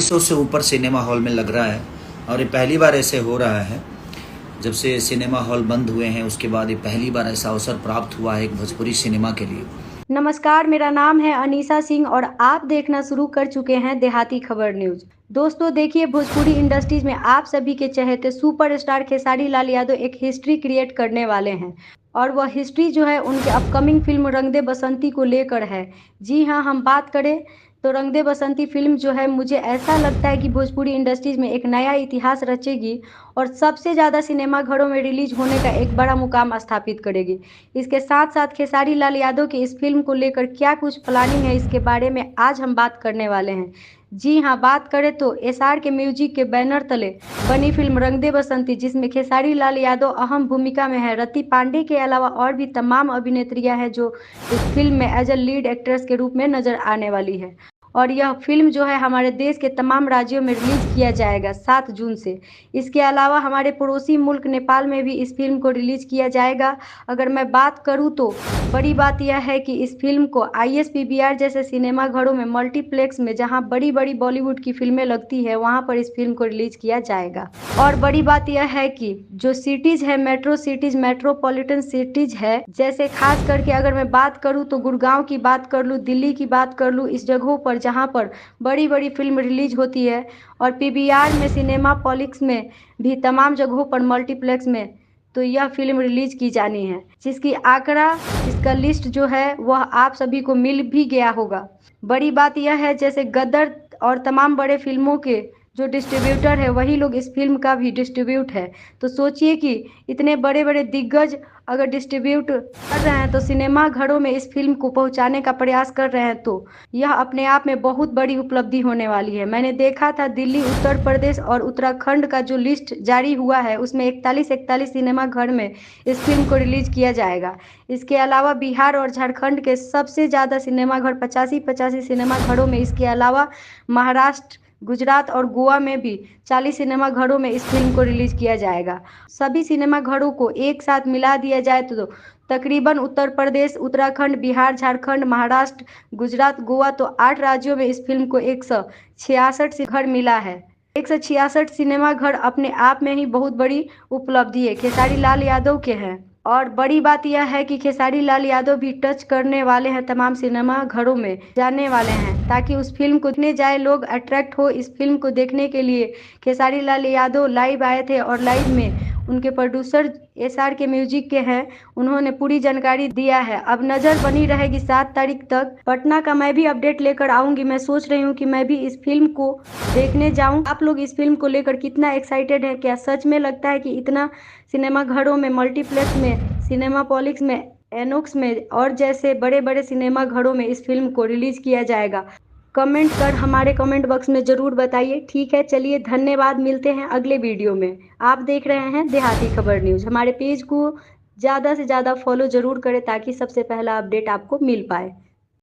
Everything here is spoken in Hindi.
250 से ऊपर सिनेमा हॉल में लग रहा है और ये पहली बार ऐसे हो रहा है। जब से सिनेमा हॉल बंद हुए हैं उसके बाद ये पहली बार ऐसा अवसर प्राप्त हुआ है एक भोजपुरी सिनेमा के लिए। नमस्कार, मेरा नाम है अनीसा सिंह और आप देखना शुरू कर चुके हैं देहाती खबर न्यूज। दोस्तों देखिए, भोजपुरी इंडस्ट्रीज में आप सभी के चहेते सुपरस्टार खेसारी लाल यादव एक हिस्ट्री क्रिएट करने वाले हैं और वह हिस्ट्री जो है उनके अपकमिंग फिल्म रंग दे बसंती को लेकर है। जी हाँ, हम बात करें तो रंग दे बसंती फिल्म जो है, मुझे ऐसा लगता है कि भोजपुरी इंडस्ट्रीज में एक नया इतिहास रचेगी और सबसे ज़्यादा सिनेमा घरों में रिलीज होने का एक बड़ा मुकाम स्थापित करेगी। इसके साथ साथ खेसारी लाल यादव की इस फिल्म को लेकर क्या कुछ प्लानिंग है, इसके बारे में आज हम बात करने वाले हैं। जी हाँ, बात करें तो एसआर के म्यूजिक के बैनर तले बनी फिल्म रंग दे बसंती, जिसमें खेसारी लाल यादव अहम भूमिका में है। रति पांडे के अलावा और भी तमाम अभिनेत्रियां हैं जो इस फिल्म में एज ए लीड एक्ट्रेस के रूप में नजर आने वाली है और यह फिल्म जो है हमारे देश के तमाम राज्यों में रिलीज किया जाएगा 7 जून से। इसके अलावा हमारे पड़ोसी मुल्क नेपाल में भी इस फिल्म को रिलीज किया जाएगा। अगर मैं बात करूं तो बड़ी बात यह है कि इस फिल्म को आईएसपीवीआर जैसे सिनेमा घरों में, मल्टीप्लेक्स में जहां बड़ी बड़ी बॉलीवुड की फिल्में लगती है, वहां पर इस फिल्म को रिलीज किया जाएगा। और बड़ी बात यह है कि जो सिटीज है, मेट्रो सिटीज, मेट्रोपॉलिटन सिटीज है, जैसे खास करके अगर मैं बात करूँ तो गुड़गांव की बात कर लूँ, दिल्ली की बात कर लूँ, इस जगहों पर जहां पर बड़ी बड़ी फिल्म रिलीज होती है और पीवीआर में, सिनेमा पॉलिक्स में भी तमाम जगहों पर, मल्टीप्लेक्स में तो यह फिल्म रिलीज की जानी है, जिसकी आंकड़ा, इसका लिस्ट जो है वह आप सभी को मिल भी गया होगा। बड़ी बात यह है जैसे गदर और तमाम बड़े फिल्मों के जो डिस्ट्रीब्यूटर है वही लोग इस फिल्म का भी डिस्ट्रीब्यूट है। तो सोचिए कि इतने बड़े बड़े दिग्गज अगर डिस्ट्रीब्यूट कर रहे हैं तो सिनेमा घरों में इस फिल्म को पहुंचाने का प्रयास कर रहे हैं, तो यह अपने आप में बहुत बड़ी उपलब्धि होने वाली है। मैंने देखा था दिल्ली, उत्तर प्रदेश और उत्तराखंड का जो लिस्ट जारी हुआ है उसमें 41 सिनेमा घर में इस फिल्म को रिलीज किया जाएगा। इसके अलावा बिहार और झारखंड के सबसे ज़्यादा सिनेमा घर 85 सिनेमा घरों में, इसके अलावा महाराष्ट्र, गुजरात और गोवा में भी 40 सिनेमा घरों में इस फिल्म को रिलीज किया जाएगा। सभी सिनेमा घरों को एक साथ मिला दिया जाए तो तकरीबन उत्तर प्रदेश, उत्तराखंड, बिहार, झारखंड, महाराष्ट्र, गुजरात, गोवा, तो 8 राज्यों में इस फिल्म को 166 घर मिला है। 166 सिनेमा घर अपने आप में ही बहुत बड़ी उपलब्धि है, खेसारी लाल यादव के हैं। और बड़ी बात यह है कि खेसारी लाल यादव भी टच करने वाले हैं, तमाम सिनेमा घरों में जाने वाले हैं ताकि उस फिल्म को देखने जाए लोग, अट्रैक्ट हो इस फिल्म को देखने के लिए। खेसारी लाल यादव लाइव आए थे और लाइव में उनके प्रोड्यूसर एसआर के म्यूजिक के हैं, उन्होंने पूरी जानकारी दिया है। अब नज़र बनी रहेगी 7 तारीख तक। पटना का मैं भी अपडेट लेकर आऊँगी। मैं सोच रही हूँ कि मैं भी इस फिल्म को देखने जाऊँ। आप लोग इस फिल्म को लेकर कितना एक्साइटेड है? क्या सच में लगता है कि इतना सिनेमा घरों में, मल्टीप्लेक्स में, सिनेमा पॉलिक्स में, एनोक्स में और जैसे बड़े बड़े सिनेमा घरों में इस फिल्म को रिलीज किया जाएगा? कमेंट कर हमारे कमेंट बॉक्स में ज़रूर बताइए। ठीक है, चलिए धन्यवाद, मिलते हैं अगले वीडियो में। आप देख रहे हैं देहाती खबर न्यूज़। हमारे पेज को ज़्यादा से ज़्यादा फॉलो ज़रूर करें ताकि सबसे पहला अपडेट आपको मिल पाए।